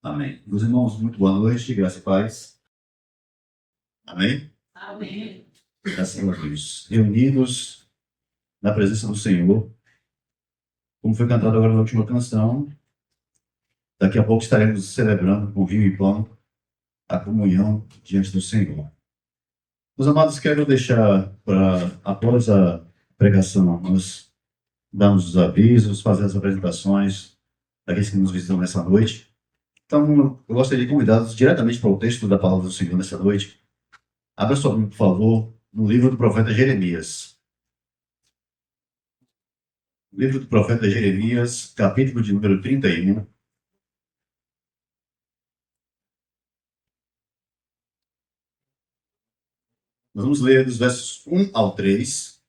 Amém. Meus irmãos, muito boa noite, graça e paz. Amém? Amém. Graças a Deus. Reunidos na presença do Senhor, como foi cantado agora na última canção, daqui a pouco estaremos celebrando com vinho e pão a comunhão diante do Senhor. Meus amados, quero deixar para, após a pregação, nós darmos os avisos, fazer as apresentações daqueles que nos visitam nessa noite. Então, eu gostaria de convidá-los diretamente para o texto da palavra do Senhor nessa noite. Abra sua Bíblia, por favor, no livro do profeta Jeremias. Livro do profeta Jeremias, capítulo de número 31. Nós vamos ler dos versos 1 ao 3.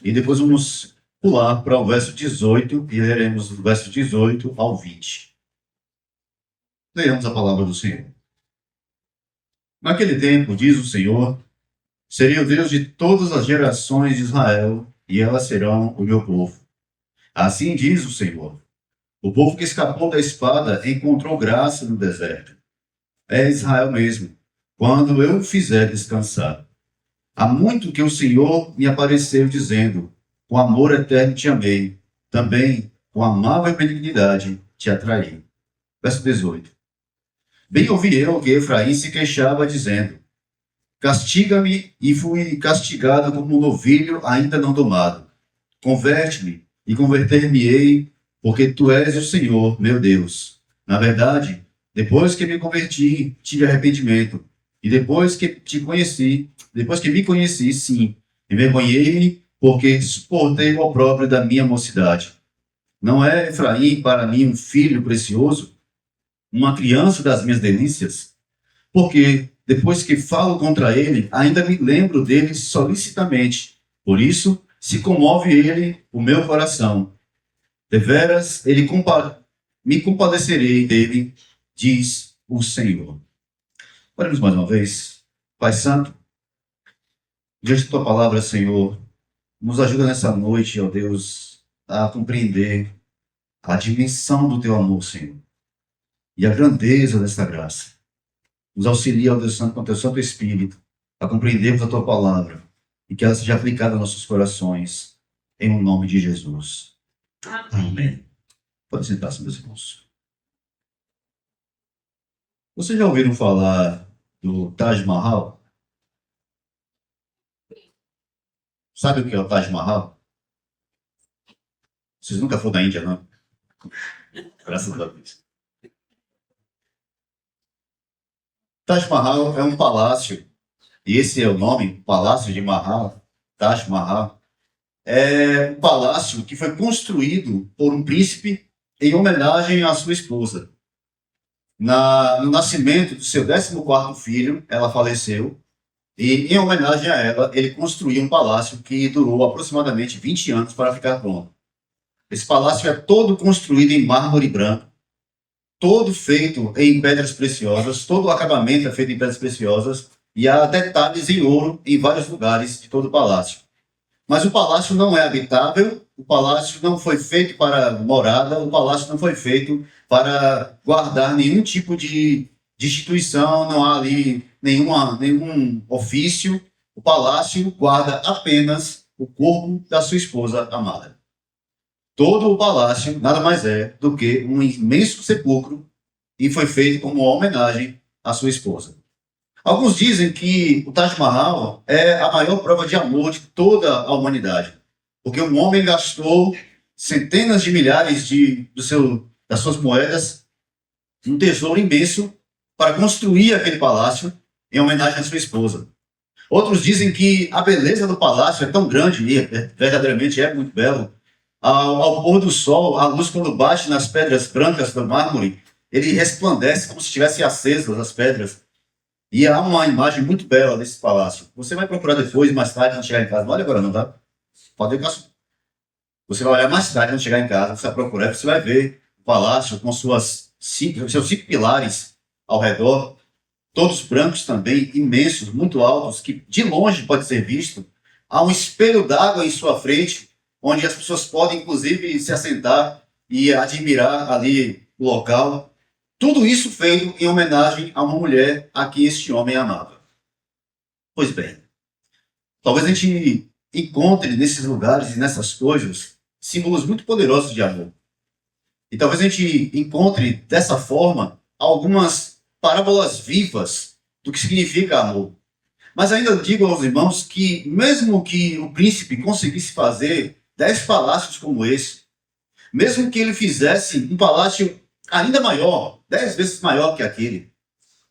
E depois vamos pular para o verso 18 e leremos do verso 18 ao 20. Leamos a palavra do Senhor. Naquele tempo, diz o Senhor, serei o Deus de todas as gerações de Israel, e elas serão o meu povo. Assim diz o Senhor. O povo que escapou da espada encontrou graça no deserto. É Israel mesmo, quando eu o fizer descansar. Há muito que o Senhor me apareceu dizendo, com amor eterno te amei, também com amável benignidade te atraí. Verso 18. Bem ouvi eu que Efraim se queixava, dizendo, castiga-me, e fui castigado como um novilho ainda não domado. Converte-me, e converter-me-ei, porque tu és o Senhor, meu Deus. Na verdade, depois que me converti, tive arrependimento. E depois que me conheci, sim, envergonhei-me, porque suportei o opróbrio da minha mocidade. Não é Efraim para mim um filho precioso, uma criança das minhas delícias? Porque depois que falo contra ele, ainda me lembro dele solicitamente. Por isso, se comove ele, o meu coração. Deveras, me compadecerei dele, diz o Senhor. Oremos mais uma vez. Pai Santo, diante da tua palavra, Senhor, nos ajuda nessa noite, ó Deus, a compreender a dimensão do teu amor, Senhor, e a grandeza desta graça. Nos auxilia, ó Deus Santo, com o teu Santo Espírito, a compreendermos a tua palavra e que ela seja aplicada aos nossos corações, em o nome de Jesus. Amém. Pode sentar-se, meus irmãos. Vocês já ouviram falar do Taj Mahal? Sabe o que é o Taj Mahal? Vocês nunca foram da Índia, não? Graças a Deus. Taj Mahal é um palácio, e esse é o nome, Palácio de Mahal, Taj Mahal. É um palácio que foi construído por um príncipe em homenagem à sua esposa. No nascimento do seu 14º filho, ela faleceu, e em homenagem a ela, ele construiu um palácio que durou aproximadamente 20 anos para ficar pronto. Esse palácio é todo construído em mármore branco, todo feito em pedras preciosas, todo o acabamento é feito em pedras preciosas, e há detalhes em ouro em vários lugares de todo o palácio. Mas o palácio não é habitável, o palácio não foi feito para morada, o palácio não foi feito para guardar nenhum tipo de instituição, não há ali nenhum ofício. O palácio guarda apenas o corpo da sua esposa amada. Todo o palácio nada mais é do que um imenso sepulcro e foi feito como uma homenagem à sua esposa. Alguns dizem que o Taj Mahal é a maior prova de amor de toda a humanidade, porque um homem gastou centenas de milhares das suas moedas, um tesouro imenso, para construir aquele palácio em homenagem à sua esposa. Outros dizem que a beleza do palácio é tão grande, e verdadeiramente é muito belo, ao pôr do sol, a luz quando bate nas pedras brancas do mármore, ele resplandece como se estivessem acesas as pedras. E há uma imagem muito bela desse palácio. Você vai procurar depois, mais tarde, quando chegar em casa. Não olha agora não, tá? Pode ver. Você vai olhar mais tarde, quando chegar em casa, você vai procurar, você vai ver o palácio com seus 5 pilares ao redor, todos brancos também, imensos, muito altos, que de longe pode ser visto. Há um espelho d'água em sua frente, onde as pessoas podem, inclusive, se assentar e admirar ali o local. Tudo isso feito em homenagem a uma mulher a quem este homem amava. Pois bem, talvez a gente encontre nesses lugares e nessas coisas símbolos muito poderosos de amor. E talvez a gente encontre dessa forma algumas parábolas vivas do que significa amor. Mas ainda digo aos irmãos que, mesmo que o príncipe conseguisse fazer 10 palácios como esse, mesmo que ele fizesse um palácio ainda maior, 10 vezes maior que aquele,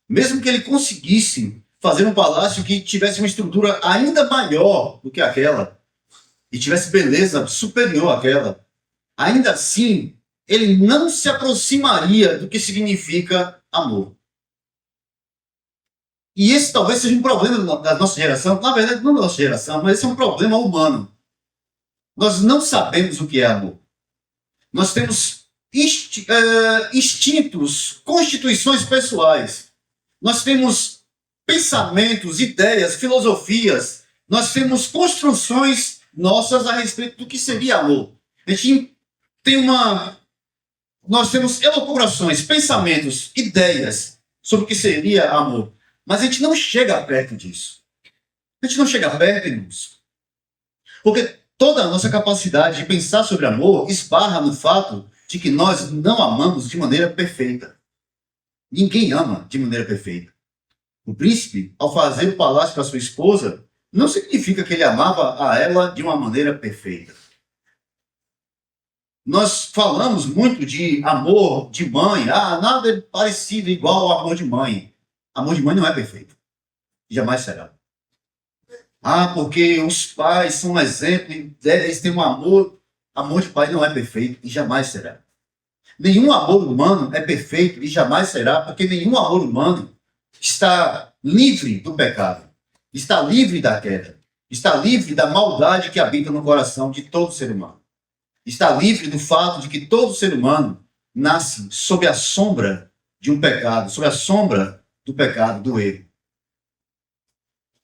mesmo que ele conseguisse fazer um palácio que tivesse uma estrutura ainda maior do que aquela, e tivesse beleza superior àquela, ainda assim, ele não se aproximaria do que significa amor. E esse talvez seja um problema da nossa geração, na verdade não da nossa geração, mas esse é um problema humano. Nós não sabemos o que é amor. Nós temos instintos, constituições pessoais. Nós temos pensamentos, ideias, filosofias. Nós temos construções nossas a respeito do que seria amor. A gente tem nós temos elucubrações, pensamentos, ideias sobre o que seria amor. Mas a gente não chega perto disso. A gente não chega perto, irmãos. Porque toda a nossa capacidade de pensar sobre amor esbarra no fato de que nós não amamos de maneira perfeita. Ninguém ama de maneira perfeita. O príncipe, ao fazer o palácio para sua esposa, não significa que ele amava a ela de uma maneira perfeita. Nós falamos muito de amor de mãe. Nada é parecido igual ao amor de mãe. Amor de mãe não é perfeito. Jamais será. Porque os pais são um exemplo, eles têm um amor. Amor de pai não é perfeito e jamais será. Nenhum amor humano é perfeito e jamais será, porque nenhum amor humano está livre do pecado, está livre da queda, está livre da maldade que habita no coração de todo ser humano. Está livre do fato de que todo ser humano nasce sob a sombra de um pecado, sob a sombra do pecado, do erro.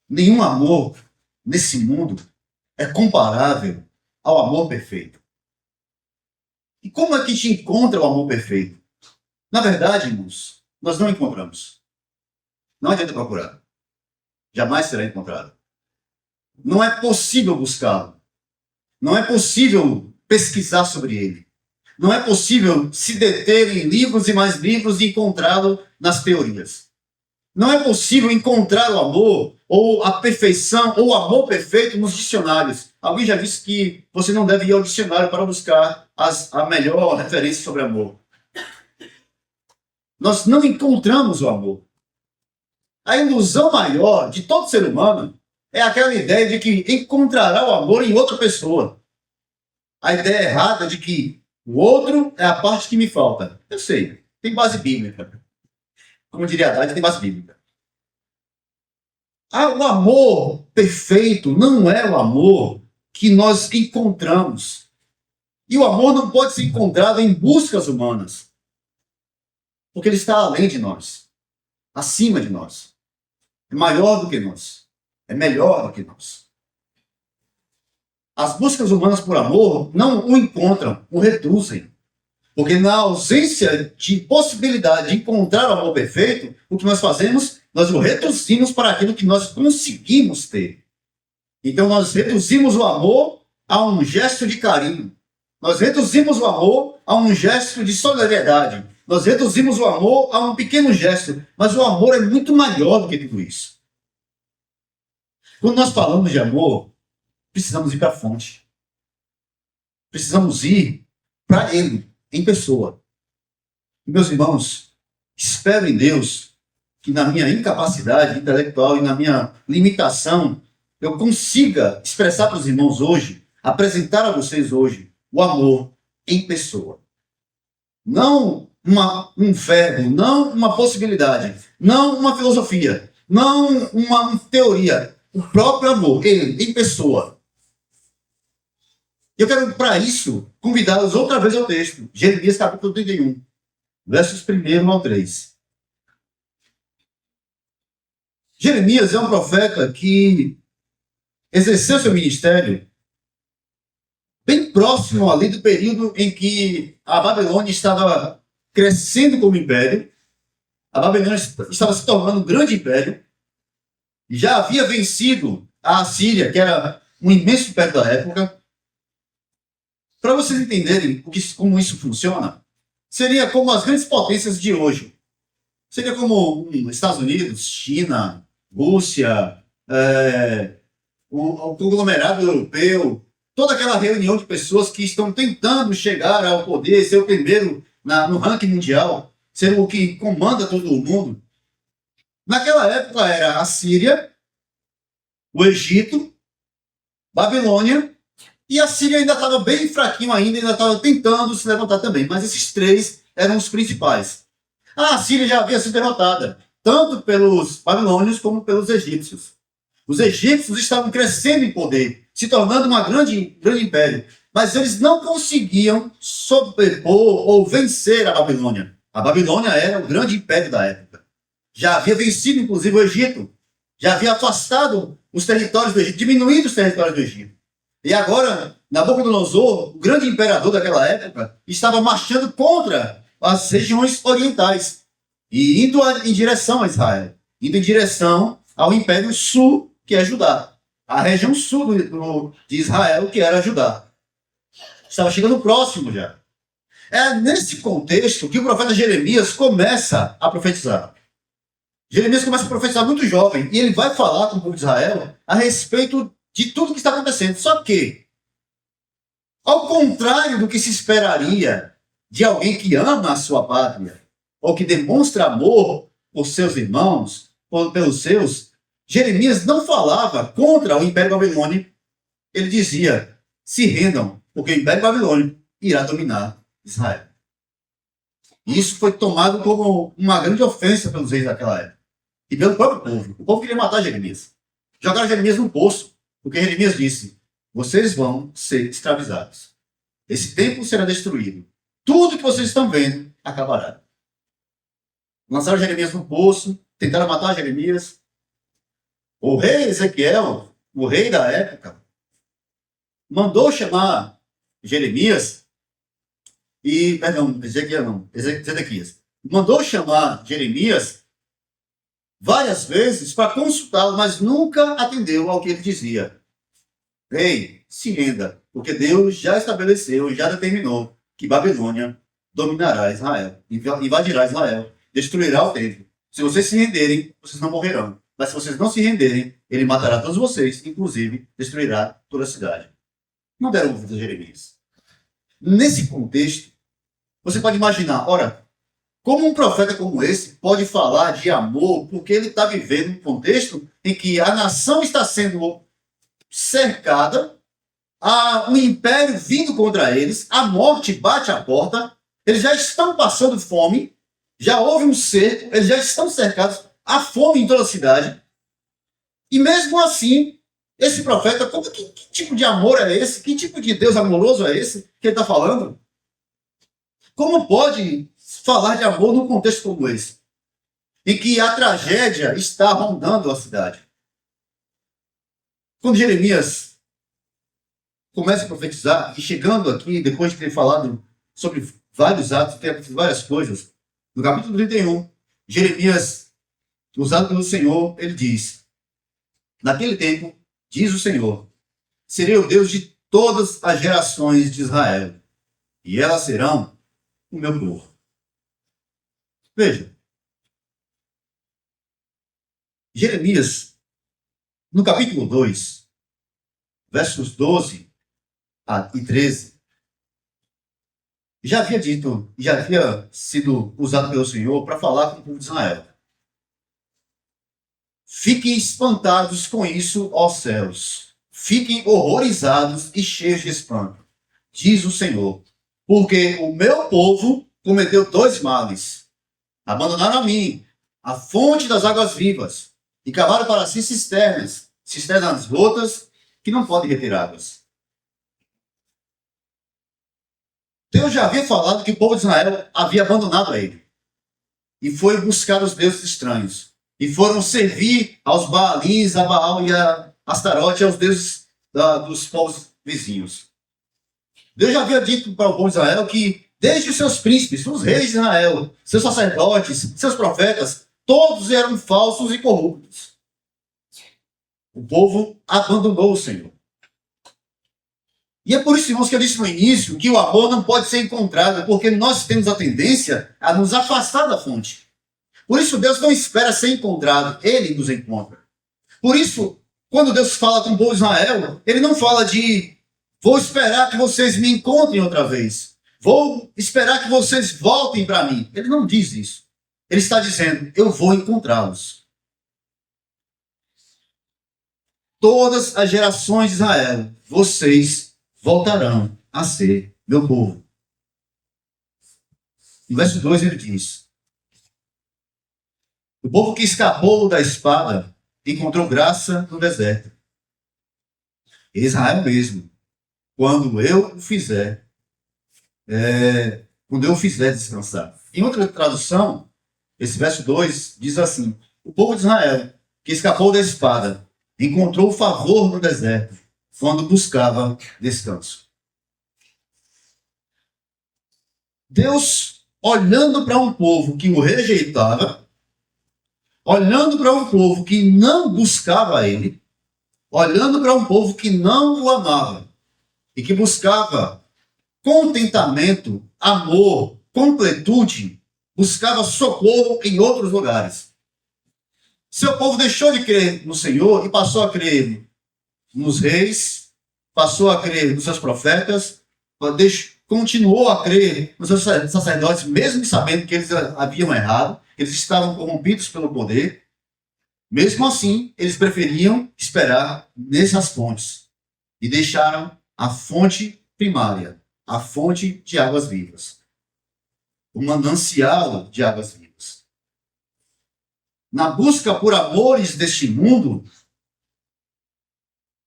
Nenhum amor nesse mundo é comparável ao amor perfeito. E como é que a gente encontra o amor perfeito? Na verdade, irmãos, nós não encontramos. Não adianta procurar. Jamais será encontrado. Não é possível buscá-lo. Não é possível pesquisar sobre ele. Não é possível se deter em livros e mais livros e encontrá-lo nas teorias. Não é possível encontrar o amor, ou a perfeição, ou o amor perfeito nos dicionários. Alguém já disse que você não deve ir ao dicionário para buscar a melhor referência sobre amor. Nós não encontramos o amor. A ilusão maior de todo ser humano é aquela ideia de que encontrará o amor em outra pessoa. A ideia errada de que o outro é a parte que me falta. Eu sei, tem base bíblica. Como diria Haddad, tem base bíblica. O amor perfeito não é o amor que nós encontramos. E o amor não pode ser encontrado em buscas humanas. Porque ele está além de nós. Acima de nós. É maior do que nós. É melhor do que nós. As buscas humanas por amor não o encontram, o reduzem. Porque na ausência de possibilidade de encontrar o amor perfeito, o que nós fazemos? Nós o reduzimos para aquilo que nós conseguimos ter. Então nós reduzimos o amor a um gesto de carinho. Nós reduzimos o amor a um gesto de solidariedade. Nós reduzimos o amor a um pequeno gesto. Mas o amor é muito maior do que tudo isso. Quando nós falamos de amor, precisamos ir para a fonte. Precisamos ir para ele, em pessoa. Meus irmãos, espero em Deus que na minha incapacidade intelectual e na minha limitação, eu consiga expressar para os irmãos hoje, apresentar a vocês hoje, o amor em pessoa. Não um verbo, não uma possibilidade, não uma filosofia, não uma teoria. O próprio amor, ele, em pessoa. Eu quero, para isso, convidá-los outra vez ao texto. Jeremias capítulo 31, versos 1 ao 3. Jeremias é um profeta que exerceu seu ministério bem próximo ali do período em que a Babilônia estava crescendo como império A Babilônia estava se tornando um grande império e já havia vencido a Assíria, que era um imenso império da época. Para vocês entenderem como isso funciona, seria como as grandes potências de hoje. Seria como Estados Unidos, China, Rússia, o conglomerado europeu, toda aquela reunião de pessoas que estão tentando chegar ao poder, ser o primeiro no ranking mundial, ser o que comanda todo o mundo. Naquela época era a Síria, o Egito, Babilônia, e a Síria ainda estava bem fraquinho ainda estava tentando se levantar também, mas esses três eram os principais. A Síria já havia sido derrotada, tanto pelos babilônios como pelos egípcios. Os egípcios estavam crescendo em poder, se tornando um grande império, mas eles não conseguiam sobrepor ou vencer a Babilônia. A Babilônia era o grande império da época. Já havia vencido, inclusive, o Egito. Já havia afastado os territórios do Egito, diminuído os territórios do Egito. E agora, Nabucodonosor, o grande imperador daquela época, estava marchando contra as regiões orientais e indo em direção a Israel, indo em direção ao Império Sul, que é Judá. A região sul de Israel, que era Judá. Estava chegando próximo já. É nesse contexto que o profeta Jeremias começa a profetizar. Jeremias começa a profetizar muito jovem, e ele vai falar com o povo de Israel a respeito de tudo que está acontecendo. Só que, ao contrário do que se esperaria de alguém que ama a sua pátria, ou que demonstra amor por seus irmãos, ou pelos seus, Jeremias não falava contra o Império Babilônico. Ele dizia, se rendam, porque o Império Babilônico irá dominar Israel. E isso foi tomado como uma grande ofensa pelos reis daquela época. E pelo próprio povo. O povo queria matar Jeremias. Jogaram Jeremias no poço, porque Jeremias disse, vocês vão ser escravizados. Esse templo será destruído. Tudo que vocês estão vendo acabará. Lançaram Jeremias no poço, tentaram matar Jeremias. O rei Ezequiel, o rei da época, mandou chamar Jeremias Zedequias. Mandou chamar Jeremias várias vezes para consultá-lo, mas nunca atendeu ao que ele dizia. Rei, se renda, porque Deus já estabeleceu, já determinou que Babilônia dominará Israel, invadirá Israel, destruirá o templo. Se vocês se renderem, vocês não morrerão. Mas se vocês não se renderem, ele matará todos vocês, inclusive destruirá toda a cidade. Não deram ouvidos a Jeremias. Nesse contexto, você pode imaginar, ora, como um profeta como esse pode falar de amor, porque ele está vivendo um contexto em que a nação está sendo cercada, há um império vindo contra eles, a morte bate à porta, eles já estão passando fome, já houve um cerco, eles já estão cercados, há fome em toda a cidade. E mesmo assim, esse profeta, que tipo de amor é esse? Que tipo de Deus amoroso é esse que ele está falando? Como pode falar de amor num contexto como esse? Em que a tragédia está rondando a cidade. Quando Jeremias começa a profetizar, e chegando aqui, depois de ter falado sobre vários atos, ter feito várias coisas, no capítulo 31, Jeremias, usado pelo Senhor, ele diz, naquele tempo, diz o Senhor, serei o Deus de todas as gerações de Israel, e elas serão o meu povo. Veja, Jeremias, no capítulo 2, versos 12 e 13, já havia dito, já havia sido usado pelo Senhor para falar com o povo de Israel. Fiquem espantados com isso, ó céus. Fiquem horrorizados e cheios de espanto, diz o Senhor. Porque o meu povo cometeu dois males. Abandonaram a mim, a fonte das águas vivas, e cavaram para si cisternas rotas que não podem reter águas. Deus já havia falado que o povo de Israel havia abandonado a ele. E foi buscar os deuses estranhos. E foram servir aos Baalins, a Baal e a Astarote, aos deuses dos povos vizinhos. Deus já havia dito para o povo de Israel que Desde os seus príncipes, os reis de Israel, seus sacerdotes, seus profetas, todos eram falsos e corruptos. O povo abandonou o Senhor. E é por isso, irmãos, que eu disse no início que o amor não pode ser encontrado, porque nós temos a tendência a nos afastar da fonte. Por isso, Deus não espera ser encontrado, Ele nos encontra. Por isso, quando Deus fala com o povo de Israel, Ele não fala de vou esperar que vocês me encontrem outra vez. Vou esperar que vocês voltem para mim. Ele não diz isso. Ele está dizendo, eu vou encontrá-los. Todas as gerações de Israel, vocês voltarão a ser meu povo. No verso 2 ele diz, o povo que escapou da espada encontrou graça no deserto. Israel mesmo, quando eu o fizer descansar. Em outra tradução, esse verso 2 diz assim, o povo de Israel que escapou da espada encontrou favor no deserto quando buscava descanso. Deus, olhando para um povo que o rejeitava, olhando para um povo que não buscava ele, olhando para um povo que não o amava e que buscava contentamento, amor, completude, buscava socorro em outros lugares. Seu povo deixou de crer no Senhor e passou a crer nos reis, passou a crer nos seus profetas, continuou a crer nos seus sacerdotes, mesmo sabendo que eles haviam errado, eles estavam corrompidos pelo poder. Mesmo assim, eles preferiam esperar nessas fontes e deixaram a fonte primária, a fonte de águas vivas, o manancial de águas vivas. Na busca por amores deste mundo,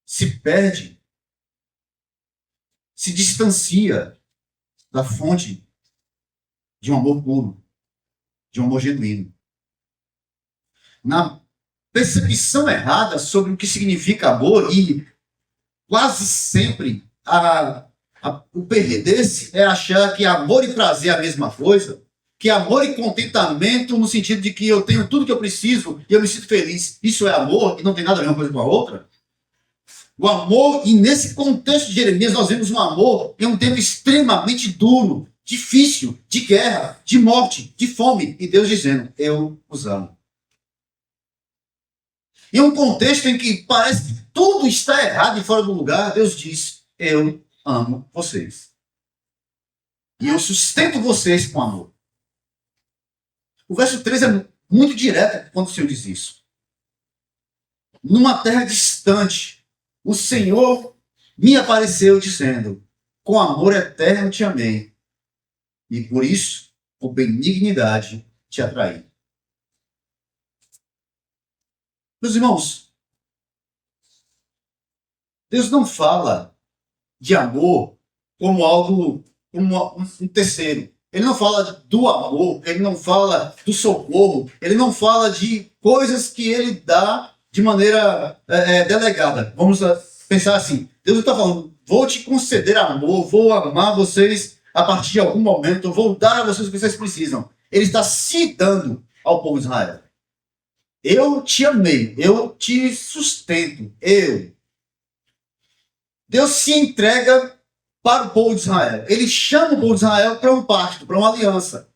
se perde, se distancia da fonte de um amor puro, de um amor genuíno. Na percepção errada sobre o que significa amor, e quase sempre o perder-se é achar que amor e prazer é a mesma coisa, que amor e contentamento no sentido de que eu tenho tudo que eu preciso e eu me sinto feliz. Isso é amor e não tem nada a ver uma coisa com a outra? O amor, e nesse contexto de Jeremias nós vemos um amor em um tempo extremamente duro, difícil, de guerra, de morte, de fome, e Deus dizendo, eu os amo. Em um contexto em que parece que tudo está errado e fora do lugar, Deus diz, eu amo vocês. E eu sustento vocês com amor. O verso 3 é muito direto quando o Senhor diz isso. Numa terra distante, o Senhor me apareceu dizendo, com amor eterno te amei, e por isso, com benignidade te atraí. Meus irmãos, Deus não fala de amor como algo, como um terceiro. Ele não fala do amor, ele não fala do socorro, ele não fala de coisas que ele dá de maneira delegada. Vamos pensar assim, Deus está falando, vou te conceder amor, vou amar vocês a partir de algum momento, vou dar a vocês o que vocês precisam. Ele está se dando ao povo de Israel. Eu te amei, eu te sustento, Deus se entrega para o povo de Israel. Ele chama o povo de Israel para um pacto, para uma aliança.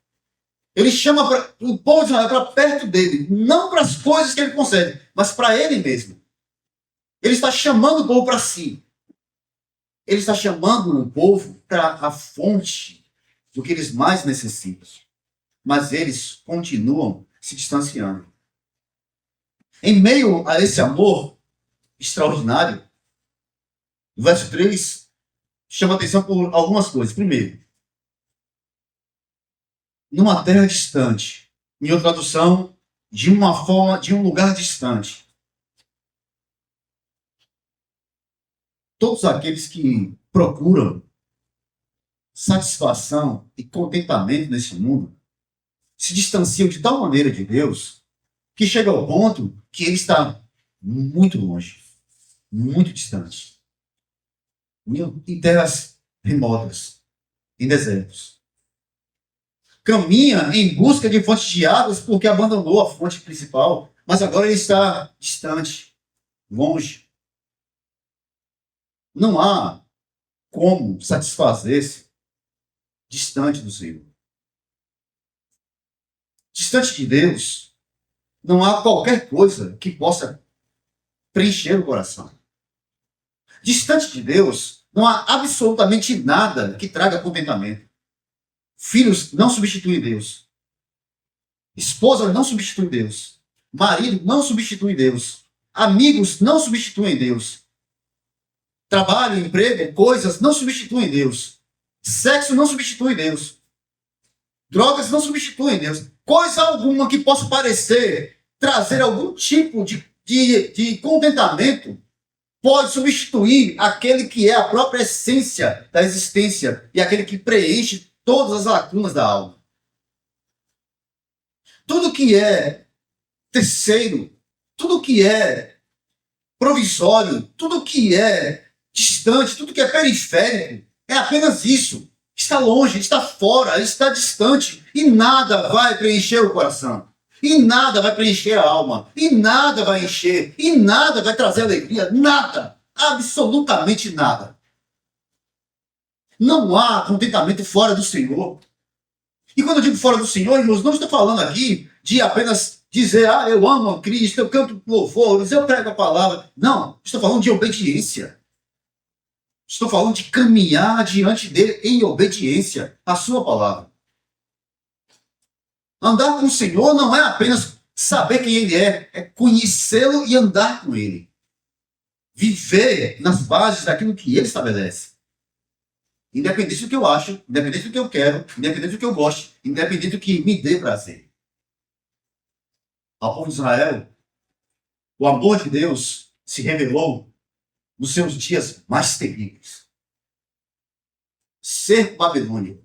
Ele chama o povo de Israel para perto dele, não para as coisas que ele concede, mas para ele mesmo. Ele está chamando o povo para si. Ele está chamando o povo para a fonte do que eles mais necessitam. Mas eles continuam se distanciando. Em meio a esse amor extraordinário, o verso 3 chama atenção por algumas coisas. Primeiro, numa terra distante, em outra tradução, de uma forma, de um lugar distante. Todos aqueles que procuram satisfação e contentamento nesse mundo se distanciam de tal maneira de Deus que chega ao ponto que ele está muito longe, muito distante, em terras remotas, em desertos. caminha em busca de fontes de águas porque abandonou a fonte principal, mas agora ele está distante, longe. Não há como satisfazer-se distante do Senhor. Distante de Deus, não há qualquer coisa que possa preencher o coração. Distante de Deus, não há absolutamente nada que traga contentamento. Filhos não substituem Deus. Esposa não substitui Deus. Marido não substitui Deus. Amigos não substituem Deus. Trabalho, emprego, coisas não substituem Deus. Sexo não substitui Deus. Drogas não substituem Deus. Coisa alguma que possa parecer trazer algum tipo de contentamento pode substituir aquele que é a própria essência da existência e aquele que preenche todas as lacunas da alma. Tudo que é terceiro, tudo que é provisório, tudo que é distante, tudo que é periférico, é apenas isso. Está longe, está fora, está distante e nada vai preencher o coração. E nada vai preencher a alma. E nada vai encher. E nada vai trazer alegria. Nada. Absolutamente nada. Não há contentamento fora do Senhor. E quando eu digo fora do Senhor, irmãos, não estou falando aqui de apenas dizer, eu amo a Cristo, eu canto louvores, eu prego a palavra. Não, estou falando de obediência. Estou falando de caminhar diante dele em obediência à sua palavra. Andar com o Senhor não é apenas saber quem ele é conhecê-lo e andar com ele. Viver nas bases daquilo que ele estabelece. Independente do que eu acho, independente do que eu quero, independente do que eu gosto, independente do que me dê prazer. Ao povo de Israel, o amor de Deus se revelou nos seus dias mais terríveis. Cerco Babilônia,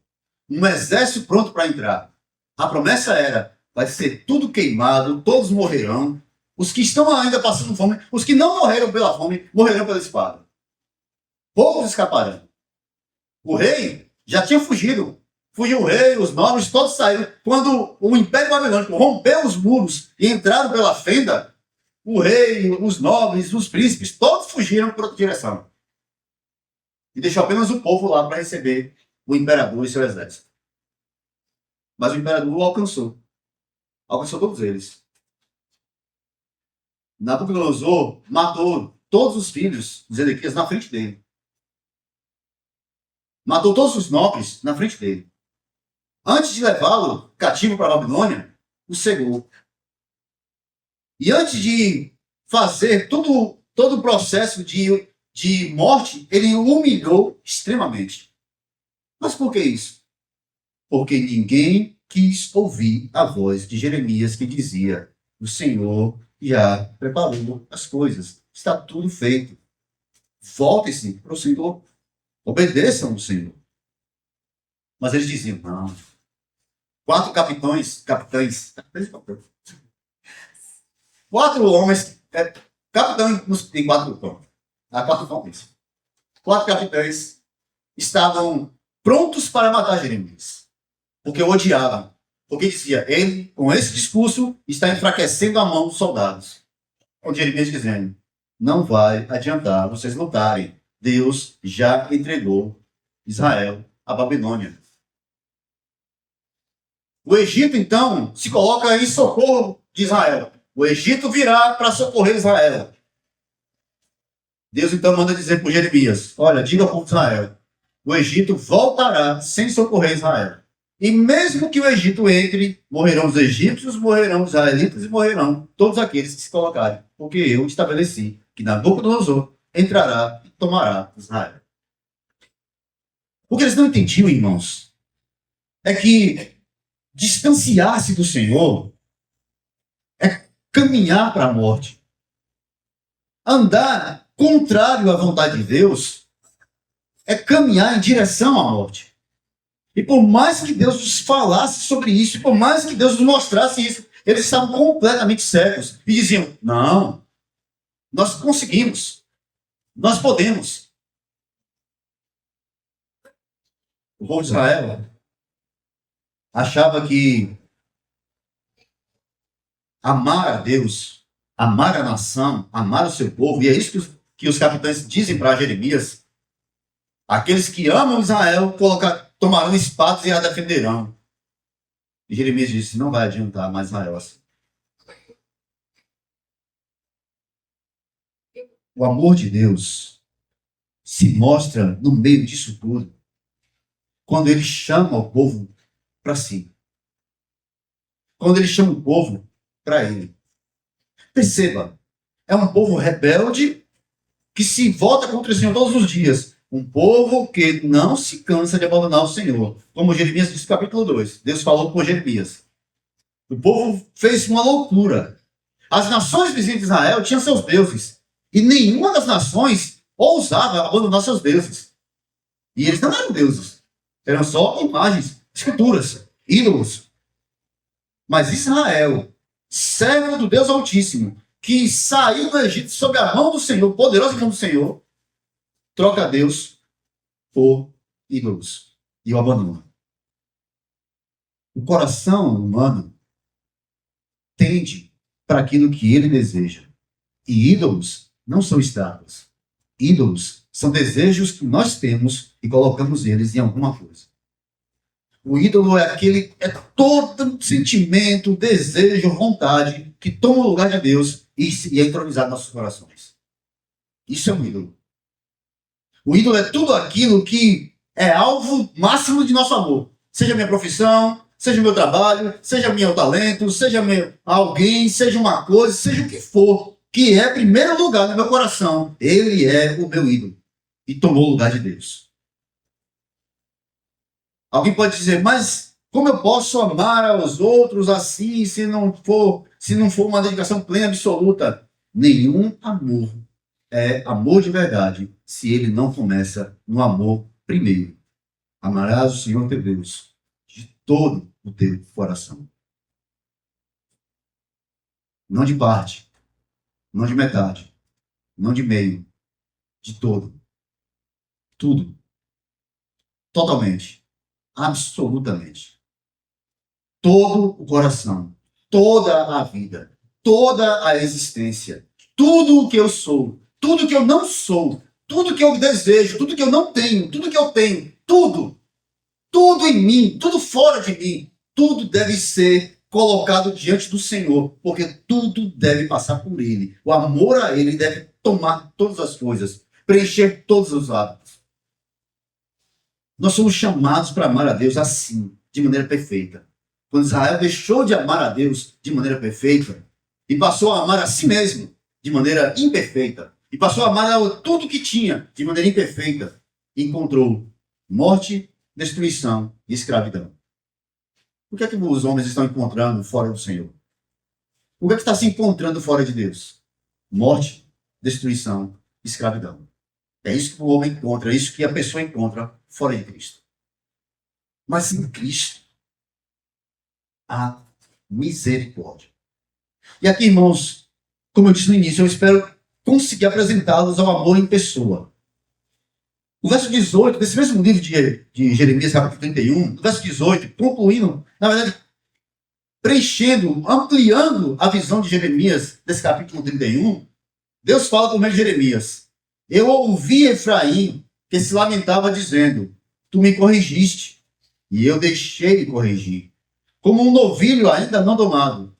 um exército pronto para entrar. A promessa era, vai ser tudo queimado, todos morrerão. Os que estão ainda passando fome, os que não morreram pela fome, morrerão pela espada. Poucos escaparão. O rei já tinha fugido. Fugiu o rei, os nobres, todos saíram. Quando o Império Babilônico rompeu os muros e entraram pela fenda, o rei, os nobres, os príncipes, todos fugiram para outra direção. E deixou apenas o povo lá para receber o imperador e seu exército. Mas o imperador o alcançou. Alcançou todos eles. Nabucodonosor matou todos os filhos de Zedequias na frente dele. Matou todos os nobres na frente dele. Antes de levá-lo cativo para a Babilônia, o cegou. E antes de fazer todo o processo de morte, ele o humilhou extremamente. Mas por que isso? Porque ninguém quis ouvir a voz de Jeremias que dizia: o Senhor já preparou as coisas, está tudo feito. Voltem-se para o Senhor, obedeçam ao Senhor. Mas eles diziam: não. 4 capitães, 4 homens, capitão tem 4 homens, 4 homens. 4 capitães estavam prontos para matar Jeremias, porque o odiavam. Porque dizia, ele, com esse discurso, está enfraquecendo a mão dos soldados. Com Jeremias dizendo, não vai adiantar vocês lutarem. Deus já entregou Israel à Babilônia. O Egito, então, se coloca em socorro de Israel. O Egito virá para socorrer Israel. Deus, então, manda dizer para Jeremias, olha, diga ao povo de Israel, o Egito voltará sem socorrer Israel. E mesmo que o Egito entre, morrerão os egípcios, morrerão os israelitas e morrerão todos aqueles que se colocarem. Porque eu estabeleci que Nabucodonosor entrará e tomará Israel. O que eles não entendiam, irmãos, é que distanciar-se do Senhor é caminhar para a morte. Andar contrário à vontade de Deus é caminhar em direção à morte. E por mais que Deus nos falasse sobre isso, e por mais que Deus nos mostrasse isso, eles estavam completamente cegos e diziam, não, nós conseguimos, nós podemos. O povo de Israel achava que amar a Deus, amar a nação, amar o seu povo, e é isso que os capitães dizem para Jeremias: aqueles que amam Israel tomarão espadas e a defenderão. E Jeremias disse: não vai adiantar mais Israel assim. O amor de Deus se mostra no meio disso tudo, quando ele chama o povo para si. Quando ele chama o povo para ele. Perceba, é um povo rebelde que se volta contra o Senhor todos os dias. Um povo que não se cansa de abandonar o Senhor. Como Jeremias disse no capítulo 2. Deus falou com Jeremias. O povo fez uma loucura. As nações vizinhas de Israel tinham seus deuses. E nenhuma das nações ousava abandonar seus deuses. E eles não eram deuses. Eram só imagens, esculturas, ídolos. Mas Israel, servo do Deus Altíssimo, que saiu do Egito sob a mão do Senhor, poderosa mão do Senhor, troca Deus por ídolos e o abandona. O coração humano tende para aquilo que ele deseja. E ídolos não são estátuas. Ídolos são desejos que nós temos e colocamos eles em alguma coisa. O ídolo é todo sentimento, desejo, vontade que toma o lugar de Deus e é entronizado nos nossos corações. Isso é um ídolo. O ídolo é tudo aquilo que é alvo máximo de nosso amor. Seja minha profissão, seja meu trabalho, seja meu talento, seja alguém, seja uma coisa, seja o que for, que é primeiro lugar no meu coração. Ele é o meu ídolo e tomou o lugar de Deus. Alguém pode dizer, mas como eu posso amar aos outros assim, se não for uma dedicação plena, absoluta? Nenhum amor é amor de verdade se ele não começa no amor primeiro. Amarás o Senhor teu Deus de todo o teu coração. Não de parte, não de metade, não de meio, de todo. Tudo. Totalmente. Absolutamente. Todo o coração, toda a vida, toda a existência, tudo o que eu sou, tudo o que eu não sou, tudo que eu desejo, tudo que eu não tenho, tudo que eu tenho, tudo em mim, tudo fora de mim, tudo deve ser colocado diante do Senhor, porque tudo deve passar por Ele. O amor a Ele deve tomar todas as coisas, preencher todos os hábitos. Nós somos chamados para amar a Deus assim, de maneira perfeita. Quando Israel deixou de amar a Deus de maneira perfeita e passou a amar a si mesmo de maneira imperfeita e passou a amar tudo que tinha de maneira imperfeita, encontrou morte, destruição e escravidão. O que é que os homens estão encontrando fora do Senhor? O que é que está se encontrando fora de Deus? Morte, destruição, escravidão. É isso que o homem encontra, é isso que a pessoa encontra fora de Cristo. Mas em Cristo há misericórdia. E aqui, irmãos, como eu disse no início, eu espero conseguir apresentá-los ao amor em pessoa. O verso 18, desse mesmo livro de Jeremias, capítulo 31, o verso 18, concluindo, na verdade, preenchendo, ampliando a visão de Jeremias, desse capítulo 31, Deus fala por meio de Jeremias: eu ouvi Efraim, que se lamentava, dizendo: tu me corrigiste, e eu deixei de corrigir. Como um novilho ainda não domado,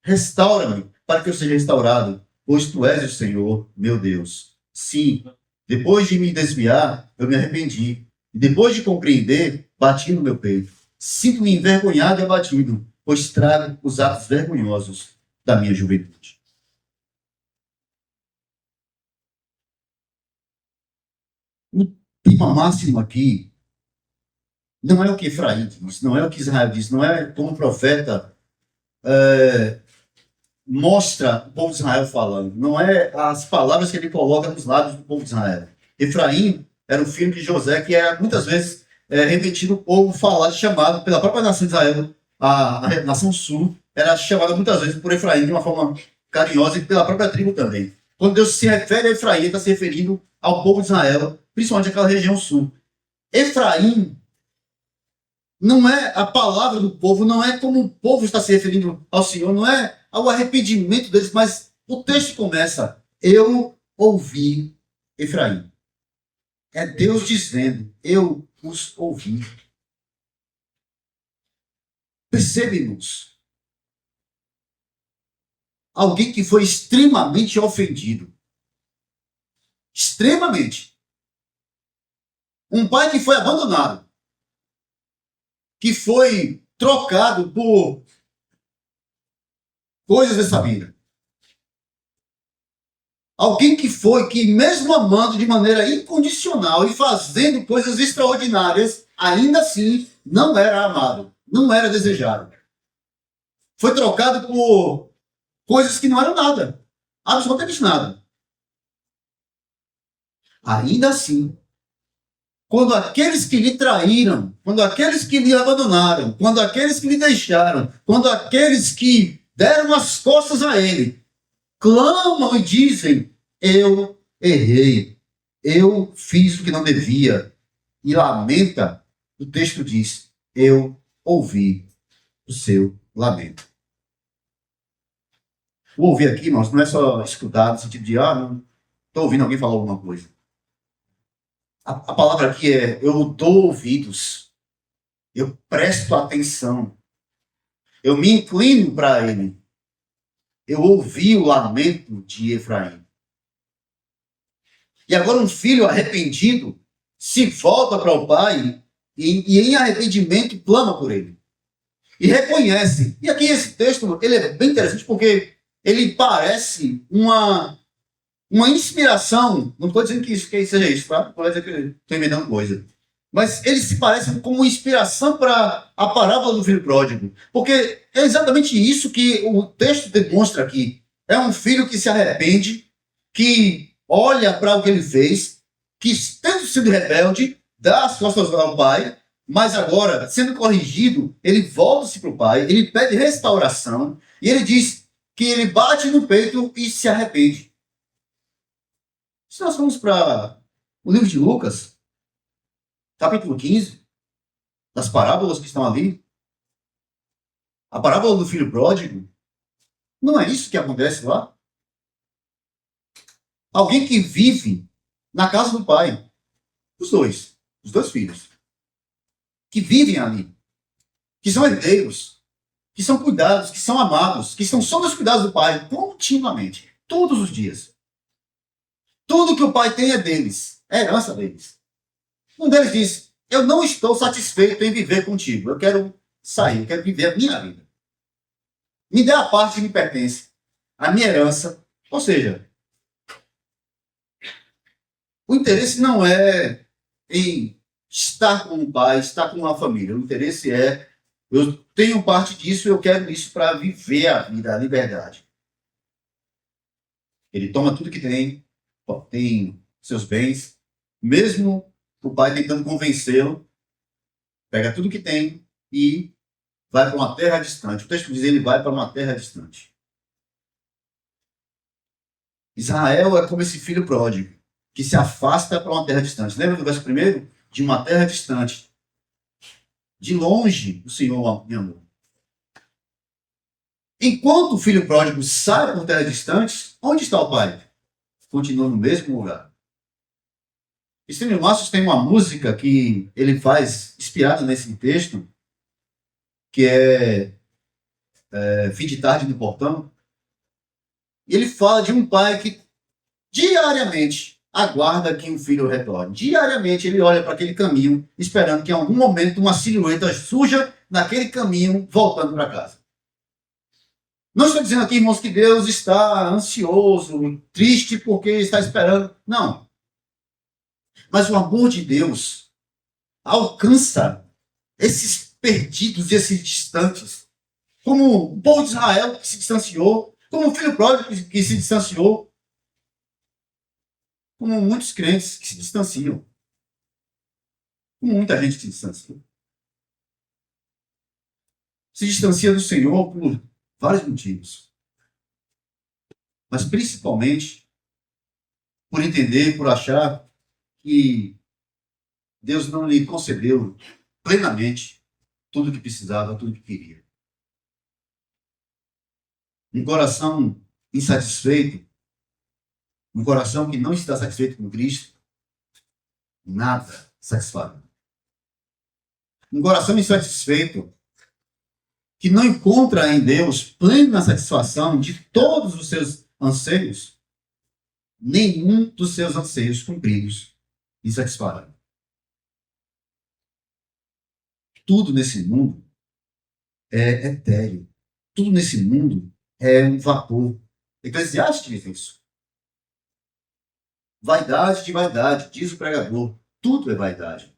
restaura-me, para que eu seja restaurado, pois tu és o Senhor, meu Deus. Sim, depois de me desviar, eu me arrependi, e depois de compreender, bati no meu peito. Sinto-me envergonhado e abatido, pois trago os atos vergonhosos da minha juventude. O tema máximo aqui não é o que Efraim diz, não é o que Israel diz, não é como o profeta mostra o povo de Israel falando, não é as palavras que ele coloca nos lábios do povo de Israel. Efraim era o filho de José, que era muitas vezes repetido o povo falado, chamado pela própria nação de Israel, a nação sul, era chamada muitas vezes por Efraim de uma forma carinhosa e pela própria tribo também. Quando Deus se refere a Efraim, ele está se referindo ao povo de Israel, principalmente aquela região sul. Efraim Não é a palavra do povo, não é como o povo está se referindo ao Senhor, não é ao arrependimento deles, mas o texto começa: eu ouvi Efraim. É Deus dizendo: eu os ouvi. Percebe-nos. Alguém que foi extremamente ofendido. Extremamente. Um pai que foi abandonado. Que foi trocado por coisas dessa vida. Alguém que mesmo amando de maneira incondicional e fazendo coisas extraordinárias, ainda assim não era amado, não era desejado. Foi trocado por coisas que não eram nada, absolutamente nada. Ainda assim, quando aqueles que lhe traíram, quando aqueles que lhe abandonaram, quando aqueles que lhe deixaram, quando aqueles que deram as costas a ele, clamam e dizem: eu errei, eu fiz o que não devia, e lamenta, o texto diz: eu ouvi o seu lamento. O ouvir aqui, irmãos, não é só escutar no sentido de, não estou ouvindo alguém falar alguma coisa. A palavra aqui é: eu dou ouvidos, eu presto atenção, eu me inclino para ele. Eu ouvi o lamento de Efraim. E agora um filho arrependido se volta para o pai e em arrependimento clama por ele. E reconhece. E aqui esse texto ele é bem interessante porque ele parece uma inspiração. Não estou dizendo que seja isso, tá? Pode dizer que estou inventando coisa. Mas ele se parece como uma inspiração para a parábola do filho pródigo. Porque é exatamente isso que o texto demonstra aqui. É um filho que se arrepende, que olha para o que ele fez, que tendo sido rebelde, dá as costas ao pai, mas agora, sendo corrigido, ele volta-se para o pai, ele pede restauração, e ele diz que ele bate no peito e se arrepende. Se nós formos para o livro de Lucas, capítulo 15, das parábolas que estão ali, a parábola do filho pródigo, não é isso que acontece lá? Alguém que vive na casa do pai, os dois filhos, que vivem ali, que são herdeiros, que são cuidados, que são amados, que estão sob os cuidados do pai continuamente, todos os dias. Tudo que o pai tem é deles, é herança deles. Um deles diz: eu não estou satisfeito em viver contigo, eu quero sair, eu quero viver a minha vida. Me dê a parte que me pertence, a minha herança. Ou seja, o interesse não é em estar com o pai, estar com uma família. O interesse é: eu tenho parte disso e eu quero isso para viver a vida, a liberdade. Ele toma tudo que tem seus bens, mesmo o pai tentando convencê-lo, pega tudo que tem e vai para uma terra distante. O texto diz: ele vai para uma terra distante. Israel é como esse filho pródigo, que se afasta para uma terra distante. Lembra do verso primeiro? De uma terra distante. De longe o Senhor me amou. Enquanto o filho pródigo sai por terras distantes, onde está o pai? Continua no mesmo lugar. Estênio Matos tem uma música que ele faz, inspirada nesse texto, que é Fim de Tarde no Portão. E ele fala de um pai que diariamente aguarda que um filho retorne. Diariamente ele olha para aquele caminho, esperando que em algum momento uma silhueta surja naquele caminho, voltando para casa. Não estou dizendo aqui, irmãos, que Deus está ansioso, triste porque está esperando. Não. Mas o amor de Deus alcança esses perdidos, esses distantes. Como o povo de Israel que se distanciou, como o filho pródigo que se distanciou, como muitos crentes que se distanciam, como muita gente que se distancia. Se distancia do Senhor por vários motivos. Mas principalmente por entender, por achar que Deus não lhe concedeu plenamente tudo o que precisava, tudo o que queria. Um coração insatisfeito, um coração que não está satisfeito com Cristo, nada satisfará. Um coração insatisfeito que não encontra em Deus plena satisfação de todos os seus anseios, nenhum dos seus anseios cumpridos lhe satisfará. Tudo nesse mundo é etéreo. Tudo nesse mundo é um vapor. Eclesiastes diz isso. Vaidade de vaidade, diz o pregador. Tudo é vaidade.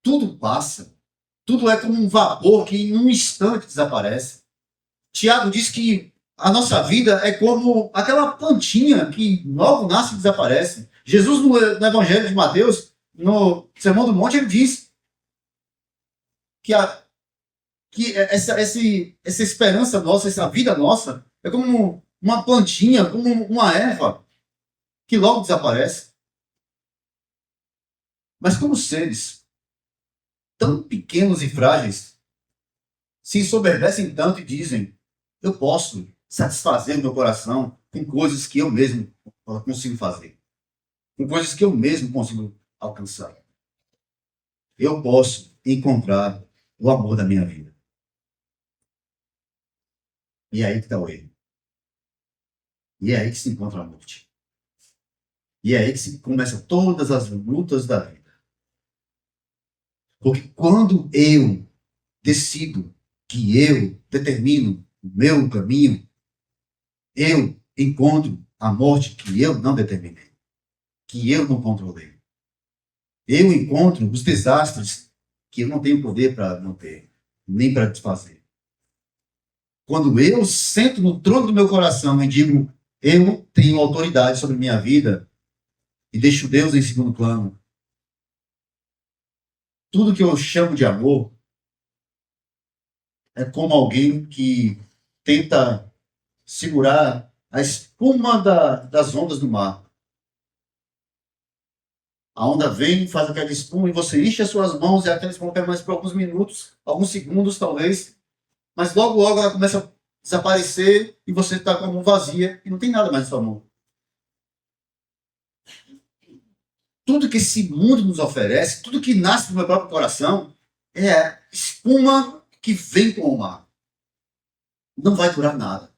Tudo passa. Tudo é como um vapor que em um instante desaparece. Tiago diz que a nossa vida é como aquela plantinha que logo nasce e desaparece. Jesus, no Evangelho de Mateus, no Sermão do Monte, ele diz que, essa esperança nossa, essa vida nossa, é como uma plantinha, como uma erva que logo desaparece. Mas como seres tão pequenos e frágeis se ensoberbecem tanto e dizem: eu posso satisfazer o meu coração com coisas que eu mesmo consigo fazer, com coisas que eu mesmo consigo alcançar. Eu posso encontrar o amor da minha vida. E é aí que está o erro. E é aí que se encontra a morte. E é aí que se começam todas as lutas da vida. Porque quando eu decido que eu determino o meu caminho, eu encontro a morte que eu não determinei, que eu não controlei. Eu encontro os desastres que eu não tenho poder para manter, nem para desfazer. Quando eu sento no trono do meu coração e digo: eu tenho autoridade sobre minha vida, e deixo Deus em segundo plano, tudo que eu chamo de amor é como alguém que tenta segurar a espuma das ondas do mar. A onda vem, faz aquela espuma e você enche as suas mãos e aquela espuma permanece por alguns minutos, alguns segundos talvez, mas logo, logo ela começa a desaparecer e você está com a mão vazia e não tem nada mais na sua mão. Tudo que esse mundo nos oferece, tudo que nasce do meu próprio coração, é espuma que vem com o mar. Não vai durar nada.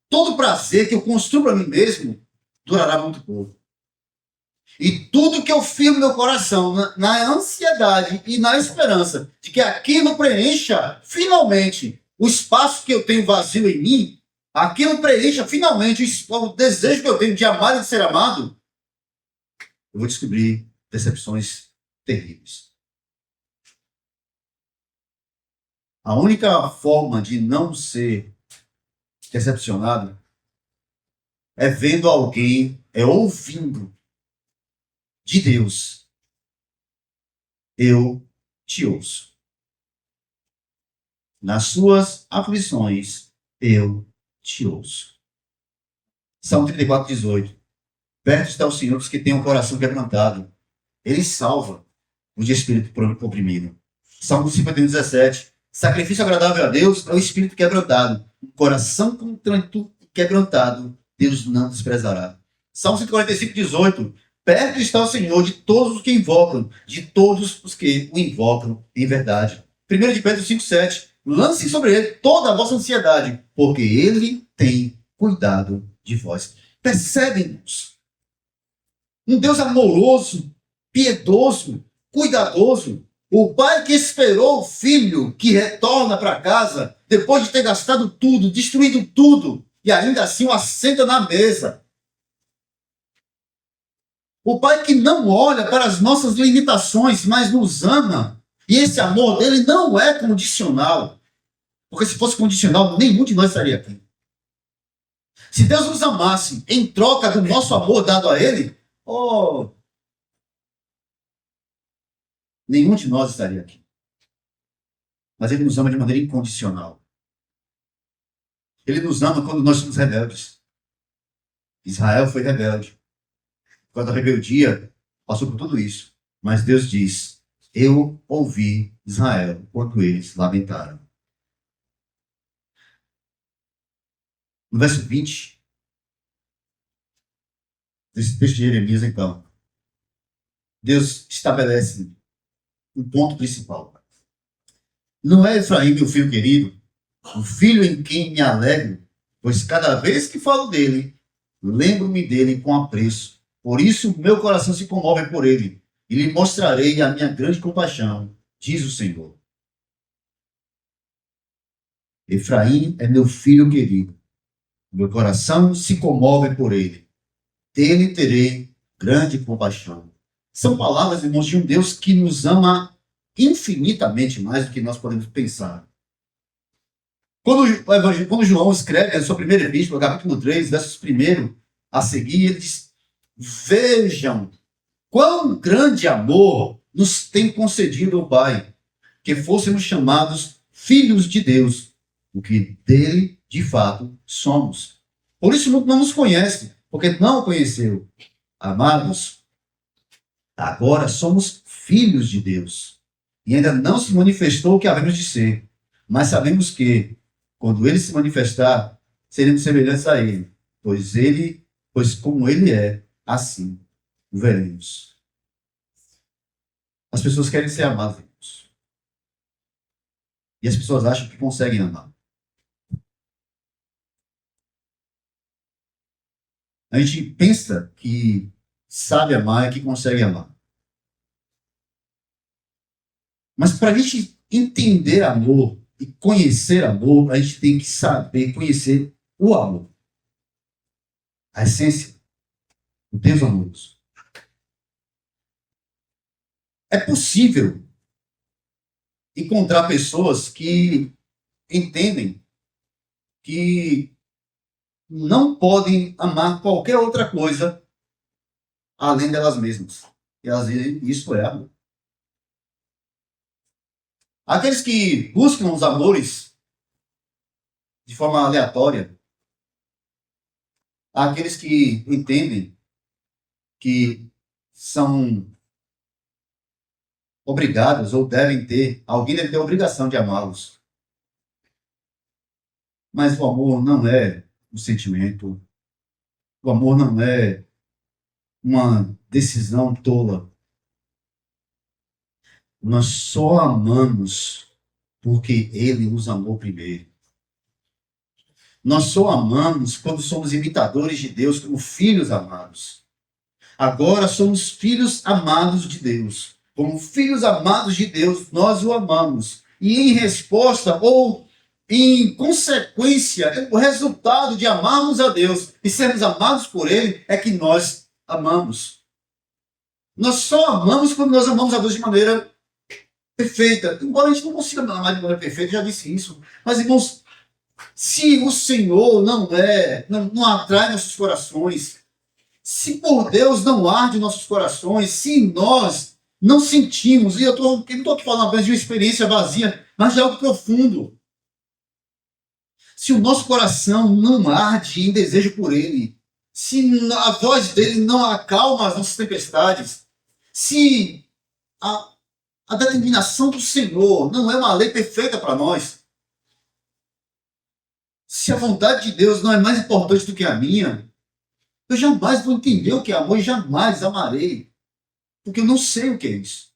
Todo prazer que eu construo para mim mesmo durará muito pouco. E tudo que eu firmo no meu coração, na ansiedade e na esperança de que aquilo preencha finalmente o espaço que eu tenho vazio em mim, aquilo preencha finalmente o desejo que eu tenho de amar e de ser amado, eu vou descobrir decepções terríveis. A única forma de não ser decepcionado é vendo alguém, é ouvindo de Deus: eu te ouço. Nas suas aflições, eu te ouço. Salmo 34, 18. Perto está o Senhor dos que têm o coração quebrantado. Ele salva o de espírito oprimido. Salmo 51, 17. Sacrifício agradável a Deus é o espírito quebrantado. O coração contrito e quebrantado, Deus não desprezará. Salmo 145, 18. Perto está o Senhor de todos os que invocam, de todos os que o invocam em verdade. 1 de Pedro 5, 7. Lance sobre ele toda a vossa ansiedade, porque ele tem cuidado de vós. Percebem-nos? Um Deus amoroso, piedoso, cuidadoso. O pai que esperou o filho que retorna para casa depois de ter gastado tudo, destruído tudo, e ainda assim o assenta na mesa. O pai que não olha para as nossas limitações, mas nos ama. E esse amor dele não é condicional. Porque se fosse condicional, nenhum de nós estaria aqui. Se Deus nos amasse em troca do nosso amor dado a ele, nenhum de nós estaria aqui. Mas ele nos ama de maneira incondicional. Ele nos ama quando nós somos rebeldes. Israel foi rebelde. Quando a rebeldia passou por tudo isso. Mas Deus diz: Eu ouvi Israel quando eles lamentaram. No verso 20, desse texto de Jeremias, então, Deus estabelece um ponto principal. Não é Efraim, meu filho querido, o filho em quem me alegro, pois cada vez que falo dele, lembro-me dele com apreço. Por isso, meu coração se comove por ele, e lhe mostrarei a minha grande compaixão, diz o Senhor. Efraim é meu filho querido, meu coração se comove por ele, dele terei grande compaixão. São palavras, irmãos, de um Deus que nos ama infinitamente mais do que nós podemos pensar. Quando João escreve a sua primeira epístola, capítulo 3, versos 1 a seguir, ele diz: vejam quão grande amor nos tem concedido o Pai, que fôssemos chamados filhos de Deus, o que dele, de fato, somos. Por isso não nos conhece, porque não o conheceu. Amados, agora somos filhos de Deus. E ainda não se manifestou o que havemos de ser. Mas sabemos que, quando ele se manifestar, seremos semelhantes a ele. Pois como ele é, assim o veremos. As pessoas querem ser amadas, irmãos. E as pessoas acham que conseguem amar. A gente pensa que sabe amar e que consegue amar. Mas para a gente entender amor e conhecer amor, a gente tem que saber conhecer o amor. A essência, o Deus amoroso. É possível encontrar pessoas que entendem que não podem amar qualquer outra coisa além delas mesmas. E às vezes isso é amor. Aqueles que buscam os amores de forma aleatória, aqueles que entendem que são obrigados ou devem ter, alguém deve ter a obrigação de amá-los. Mas o amor não é um sentimento, o amor não é uma decisão tola. Nós só amamos porque ele nos amou primeiro. Nós só amamos quando somos imitadores de Deus como filhos amados. Agora somos filhos amados de Deus. Como filhos amados de Deus, nós o amamos. E em resposta ou em consequência, o resultado de amarmos a Deus e sermos amados por Ele é que nós amamos. Nós só amamos quando nós amamos a Deus de maneira perfeita. Embora a gente não consiga amar de maneira perfeita, já disse isso. Mas, irmãos, se o Senhor não atrai nossos corações, se por Deus não arde nossos corações, se nós não sentimos, e eu não estou aqui falando apenas de uma experiência vazia, mas de algo profundo. Se o nosso coração não arde em desejo por Ele, se a voz dele não acalma as nossas tempestades, se a determinação do Senhor não é uma lei perfeita para nós, se a vontade de Deus não é mais importante do que a minha, eu jamais vou entender o que é amor e jamais amarei, porque eu não sei o que é isso.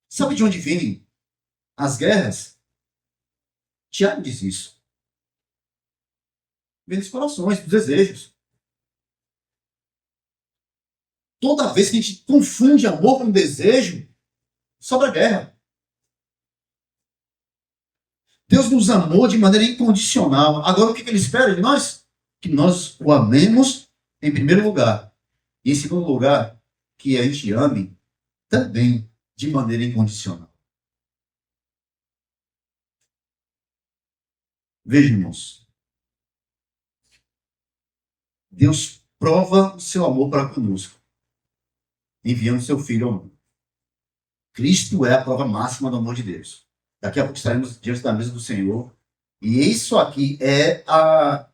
Sabe de onde vêm as guerras? Tiago diz isso. Vem dos corações, dos desejos. Toda vez que a gente confunde amor com desejo, sobra guerra. Deus nos amou de maneira incondicional. Agora, o que Ele espera de nós? Que nós o amemos em primeiro lugar. E em segundo lugar, que a gente ame também de maneira incondicional. Veja, irmãos. Deus prova o seu amor para conosco, enviando seu Filho ao mundo. Cristo é a prova máxima do amor de Deus. Daqui a pouco estaremos diante da mesa do Senhor. E isso aqui é a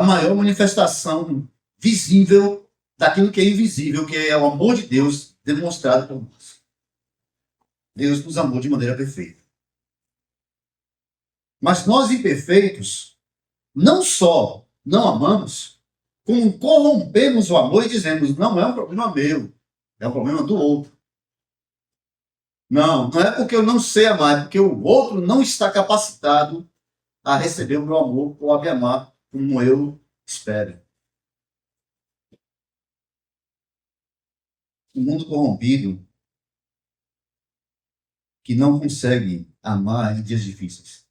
maior manifestação visível daquilo que é invisível, que é o amor de Deus demonstrado por nós. Deus nos amou de maneira perfeita. Mas nós, imperfeitos, não só não amamos, como corrompemos o amor e dizemos, não é um problema meu, é um problema do outro. Não, não é porque eu não sei amar, é porque o outro não está capacitado a receber o meu amor ou a me amar como eu espero. Um mundo corrompido que não consegue amar em dias difíceis.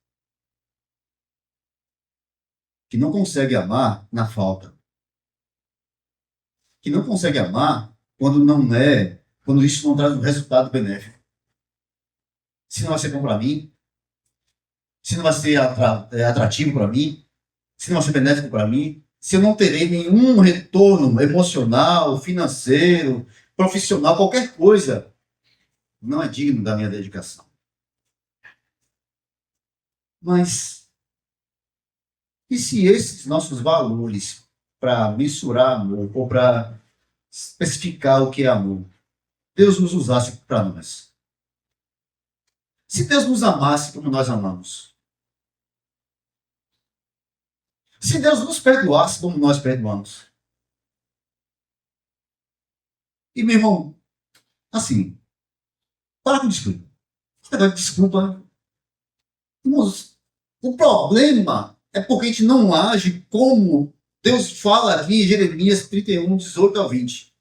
Que não consegue amar na falta. Que não consegue amar quando isso não traz um resultado benéfico. Se não vai ser bom para mim, se não vai ser atrativo para mim, se não vai ser benéfico para mim, se eu não terei nenhum retorno emocional, financeiro, profissional, qualquer coisa, não é digno da minha dedicação. Mas, e se esses nossos valores para mensurar amor ou para especificar o que é amor, Deus nos usasse para nós? Se Deus nos amasse como nós amamos, se Deus nos perdoasse como nós perdoamos, e meu irmão, assim, para com desculpa. Desculpa. Irmãos, o problema é porque a gente não age como Deus fala aqui em Jeremias 31, 18 a 20.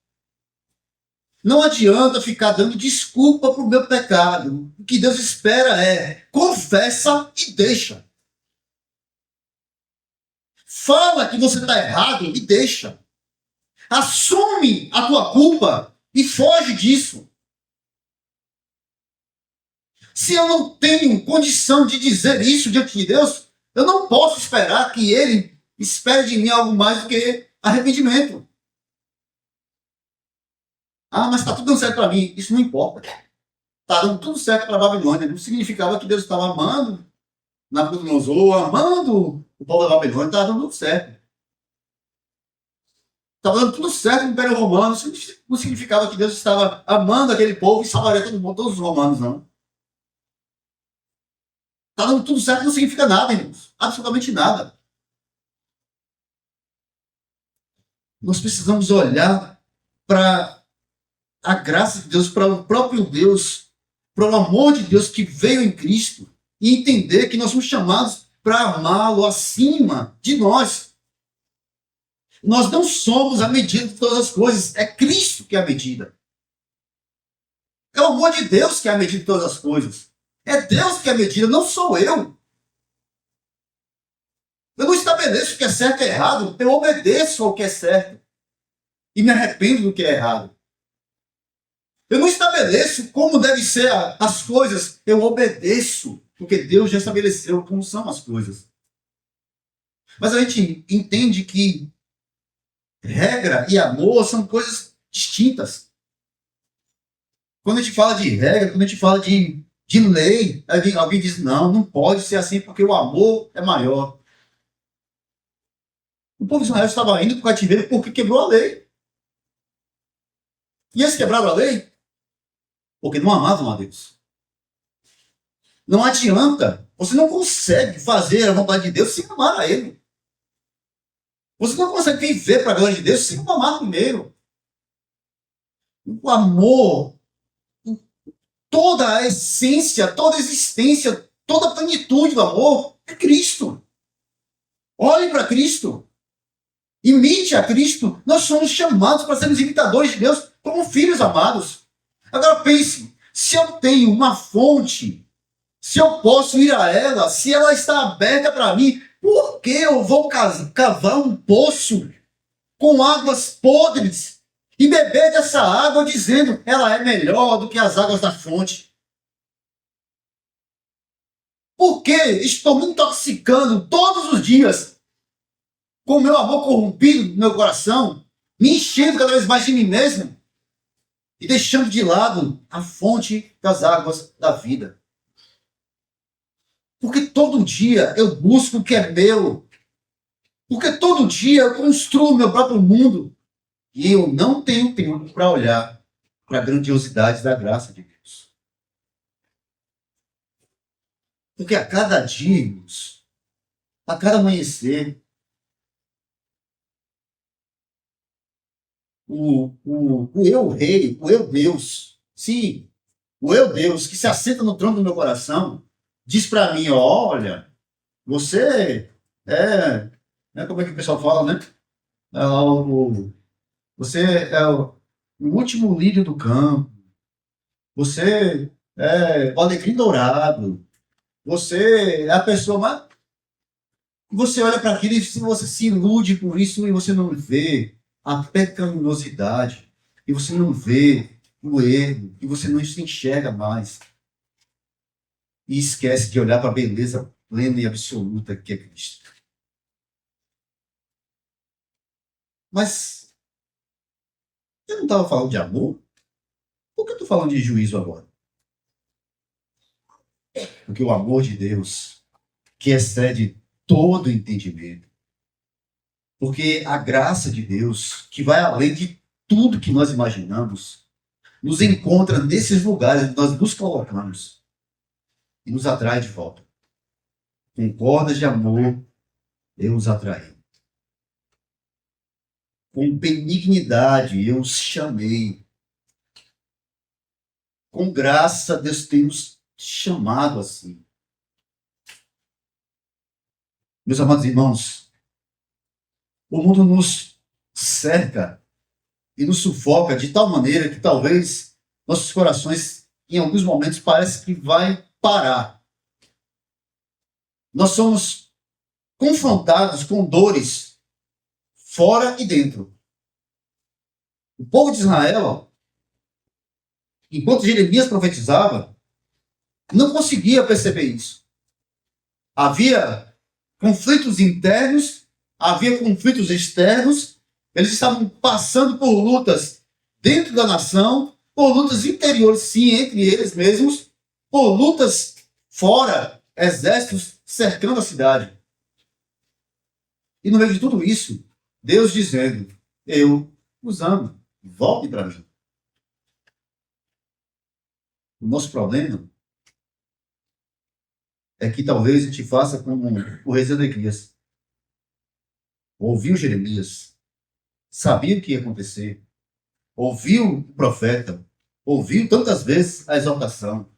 Não adianta ficar dando desculpa para o meu pecado. O que Deus espera é confessa e deixa. Fala que você está errado e deixa. Assume a tua culpa e foge disso. Se eu não tenho condição de dizer isso diante de Deus, eu não posso esperar que Ele espere de mim algo mais do que arrependimento. Ah, mas está tudo dando certo para mim. Isso não importa. Está dando tudo certo para a Babilônia. Não significava que Deus estava amando Nabucodonosor, amando o povo da Babilônia. Estava dando tudo certo. Estava dando tudo certo no Império Romano. Não significava que Deus estava amando aquele povo e salvaria todo mundo, todos os romanos, não. Está dando tudo certo não significa nada, irmãos. Absolutamente nada. Nós precisamos olhar para a graça de Deus, para o próprio Deus, para o amor de Deus que veio em Cristo e entender que nós somos chamados para amá-lo acima de nós. Nós não somos a medida de todas as coisas, é Cristo que é a medida. É o amor de Deus que é a medida de todas as coisas. É Deus que é a medida, não sou eu. Eu não estabeleço o que é certo e errado, eu obedeço ao que é certo. E me arrependo do que é errado. Eu não estabeleço como devem ser as coisas, eu obedeço, porque Deus já estabeleceu como são as coisas. Mas a gente entende que regra e amor são coisas distintas. Quando a gente fala de regra, quando a gente fala de lei, alguém diz, não pode ser assim porque o amor é maior. O povo de Israel estava indo para o cativeiro porque quebrou a lei. E eles quebraram a lei porque não amavam a Deus. Não adianta. Você não consegue fazer a vontade de Deus sem amar a Ele. Você não consegue viver para a glória de Deus sem amar primeiro. O amor, toda a essência, toda a existência, toda a plenitude do amor é Cristo. Olhe para Cristo. Imite a Cristo. Nós somos chamados para sermos imitadores de Deus como filhos amados. Agora pense, se eu tenho uma fonte, se eu posso ir a ela, se ela está aberta para mim, por que eu vou cavar um poço com águas podres e beber dessa água dizendo ela é melhor do que as águas da fonte? Por que estou me intoxicando todos os dias com o meu amor corrompido no meu coração, me enchendo cada vez mais de mim mesmo e deixando de lado a fonte das águas da vida? Porque todo dia eu busco o que é meu. Porque todo dia eu construo o meu próprio mundo. E eu não tenho tempo para olhar para a grandiosidade da graça de Deus. Porque a cada dia, irmãos, a cada amanhecer, o eu rei, o eu Deus, sim, o eu Deus que se assenta no trono do meu coração, diz para mim, olha, você como é que o pessoal fala, né? É você é o último lírio do campo, você é o alecrim dourado, você é a pessoa mais. Você olha para aquilo e você se ilude com isso e você não vê a pecaminosidade, e você não vê o erro, e você não se enxerga mais. E esquece de olhar para a beleza plena e absoluta que é Cristo. Mas eu não estava falando de amor? Por que eu estou falando de juízo agora? Porque o amor de Deus, que excede todo entendimento, porque a graça de Deus, que vai além de tudo que nós imaginamos, nos encontra nesses lugares onde nós nos colocamos e nos atrai de volta. Com cordas de amor, eu os atraí. Com benignidade, eu os chamei. Com graça, Deus tem nos chamado assim. Meus amados irmãos, o mundo nos cerca e nos sufoca de tal maneira que talvez nossos corações, em alguns momentos, parece que vai parar. Nós somos confrontados com dores fora e dentro. O povo de Israel, enquanto Jeremias profetizava, não conseguia perceber isso. Havia conflitos internos, havia conflitos externos, eles estavam passando por lutas dentro da nação, por lutas interiores, sim, entre eles mesmos, por lutas fora, exércitos cercando a cidade. E no meio de tudo isso, Deus dizendo, eu os amo, volte para mim. O nosso problema é que talvez a gente faça como o rei Zedequias. Ouviu Jeremias, sabia o que ia acontecer, ouviu o profeta, ouviu tantas vezes a exortação,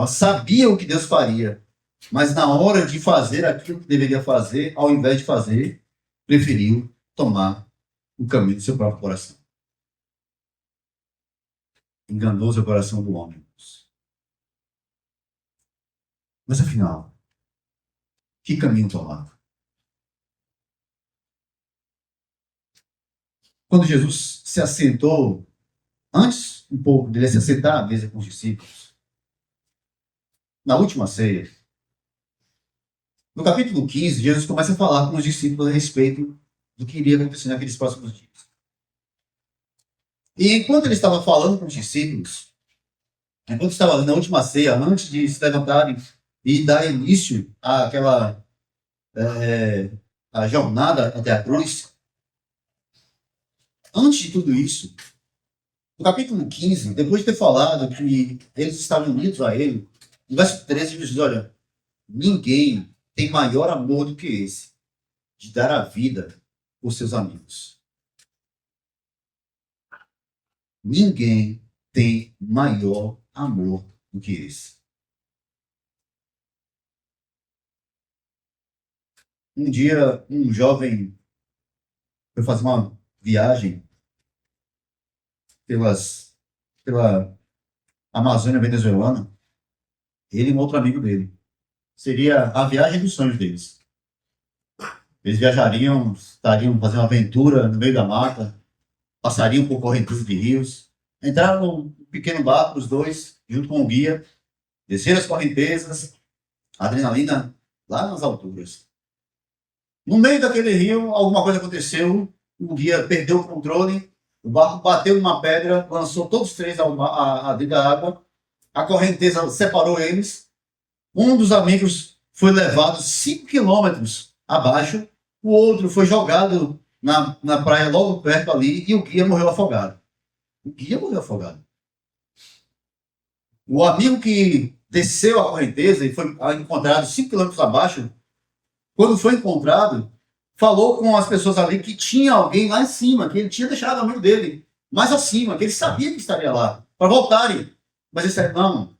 sabia o que Deus faria, mas na hora de fazer aquilo que deveria fazer, ao invés de fazer, preferiu tomar o caminho do seu próprio coração. Enganou o coração do homem. Mas afinal, que caminho tomar? Quando Jesus se assentou, antes um pouco dele se assentar à mesa com os discípulos, na última ceia, no capítulo 15, Jesus começa a falar com os discípulos a respeito do que iria acontecer naqueles próximos dias. E enquanto ele estava falando com os discípulos, enquanto estava na última ceia, antes de se levantarem e dar início àquela a jornada até a cruz, antes de tudo isso, no capítulo 15, depois de ter falado que eles estavam unidos a ele, no verso 13 ele diz, olha, ninguém tem maior amor do que esse, de dar a vida por seus amigos. Ninguém tem maior amor do que esse. Um dia, um jovem foi fazer uma viagem pela Amazônia venezuelana, ele e um outro amigo dele. Seria a viagem dos sonhos deles. Eles viajariam, estariam fazendo uma aventura no meio da mata, passariam por correntezas de rios, entraram num pequeno barco, os dois, junto com o guia, desceram as correntezas, adrenalina lá nas alturas. No meio daquele rio, alguma coisa aconteceu, o guia perdeu o controle, o barco bateu numa pedra, lançou todos os três dentro da água, a correnteza separou eles, um dos amigos foi levado 5 quilômetros abaixo, o outro foi jogado na praia logo perto ali e o guia morreu afogado. O guia morreu afogado. O amigo que desceu a correnteza e foi encontrado 5 quilômetros abaixo. Quando foi encontrado, falou com as pessoas ali que tinha alguém lá em cima, que ele tinha deixado o amigo dele mais acima, que ele sabia que estaria lá, para voltarem. Mas ele disse, não,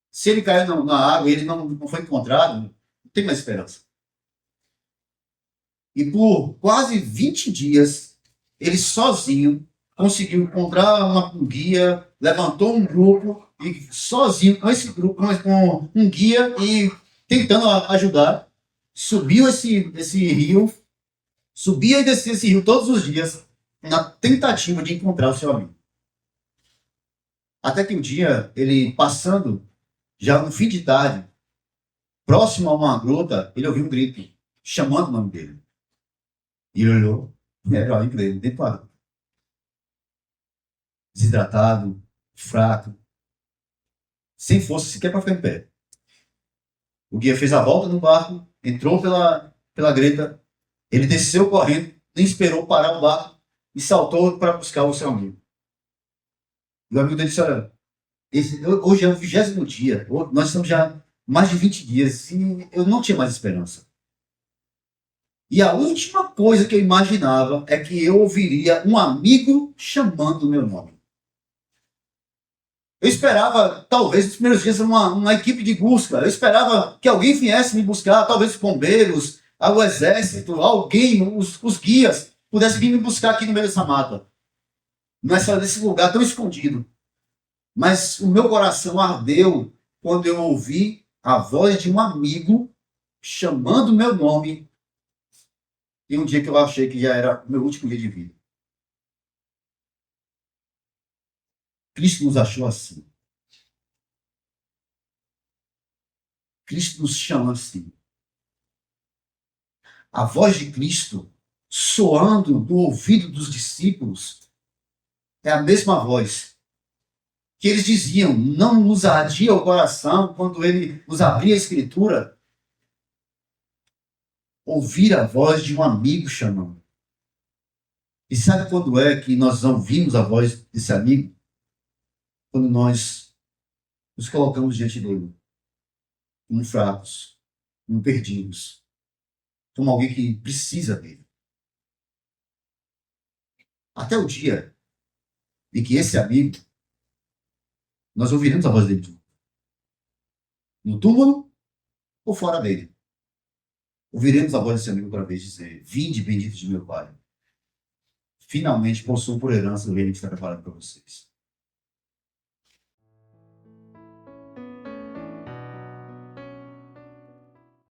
se ele caiu na água e ele não foi encontrado, não tem mais esperança. E por quase 20 dias, ele sozinho conseguiu encontrar um guia, levantou um grupo, e sozinho, com esse grupo, com um guia e tentando ajudar, subiu esse rio, subia e descia esse rio todos os dias, na tentativa de encontrar o seu amigo. Até que um dia, ele passando, já no fim de tarde, próximo a uma gruta, ele ouviu um grito, chamando o nome dele. E ele olhou, era o amigo dele, dentro da água. Desidratado, fraco, sem força sequer para ficar em pé. O guia fez a volta no barco, entrou pela greta, ele desceu correndo, nem esperou parar o barco e saltou para buscar o seu amigo. E o amigo dele disse, olha, hoje é o 20º dia, nós estamos já mais de 20 dias e eu não tinha mais esperança. E a última coisa que eu imaginava é que eu ouviria um amigo chamando o meu nome. Eu esperava, talvez, nos primeiros dias, uma equipe de busca. Eu esperava que alguém viesse me buscar, talvez os bombeiros, o exército, alguém, os guias, pudessem vir me buscar aqui no meio dessa mata. Nesse lugar tão escondido. Mas o meu coração ardeu quando eu ouvi a voz de um amigo chamando o meu nome em um dia que eu achei que já era o meu último dia de vida. Cristo nos achou assim. Cristo nos chama assim. A voz de Cristo soando no ouvido dos discípulos é a mesma voz que eles diziam, não nos ardia o coração quando ele nos abria a Escritura. Ouvir a voz de um amigo chamando. E sabe quando é que nós ouvimos a voz desse amigo? Quando nós nos colocamos diante dele, como fracos, como perdidos, como alguém que precisa dele. Até o dia em que esse amigo, nós ouviremos a voz dele no túmulo ou fora dele. Ouviremos a voz desse amigo outra vez dizer, vinde bendito de meu Pai. Finalmente possuo por herança o reino que está preparado para vocês.